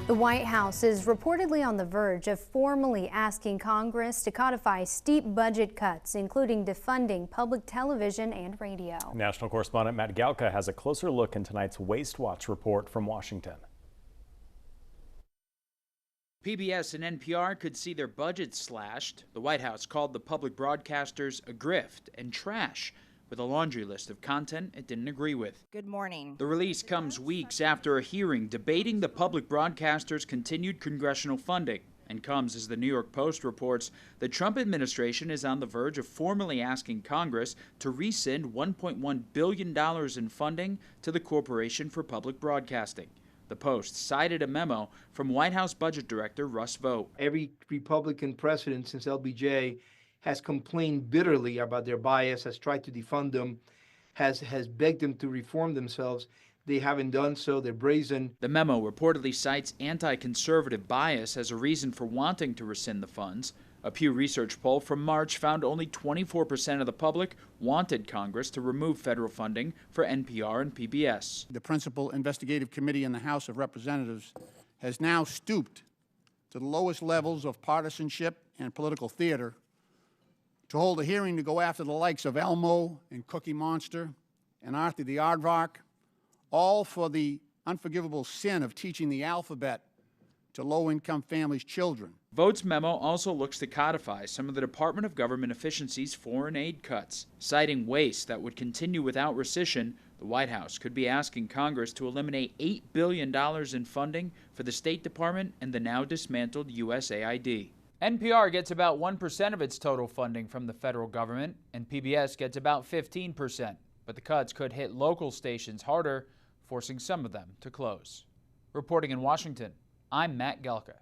The White House is reportedly on the verge of formally asking Congress to codify steep budget cuts, including defunding public television and radio. National correspondent Matt Galka has a closer look in tonight's Waste Watch report from Washington. PBS and NPR could see their budgets slashed. The White House called the public broadcasters a grift and trash, with a laundry list of content it didn't agree with. Good morning. The release comes weeks after a hearing debating the public broadcasters' continued congressional funding, and comes as the New York Post reports the Trump administration is on the verge of formally asking Congress to rescind $1.1 billion in funding to the Corporation for Public Broadcasting. The Post cited a memo from White House Budget Director Russ Vought. Every Republican president since LBJ has complained bitterly about their bias, has tried to defund them, has begged them to reform themselves. They haven't done so. They're brazen. The memo reportedly cites anti-conservative bias as a reason for wanting to rescind the funds. A Pew Research poll from March found only 24% of the public wanted Congress to remove federal funding for NPR and PBS. The principal investigative committee in the House of Representatives has now stooped to the lowest levels of partisanship and political theater to hold a hearing to go after the likes of Elmo and Cookie Monster and Arthur the Aardvark, all for the unforgivable sin of teaching the alphabet to low-income families' children. Vought's memo also looks to codify some of the Department of Government Efficiency's foreign aid cuts. Citing waste that would continue without rescission, the White House could be asking Congress to eliminate $8 billion in funding for the State Department and the now dismantled USAID. NPR gets about 1% of its total funding from the federal government, and PBS gets about 15%. But the cuts could hit local stations harder, forcing some of them to close. Reporting in Washington, I'm Matt Galka.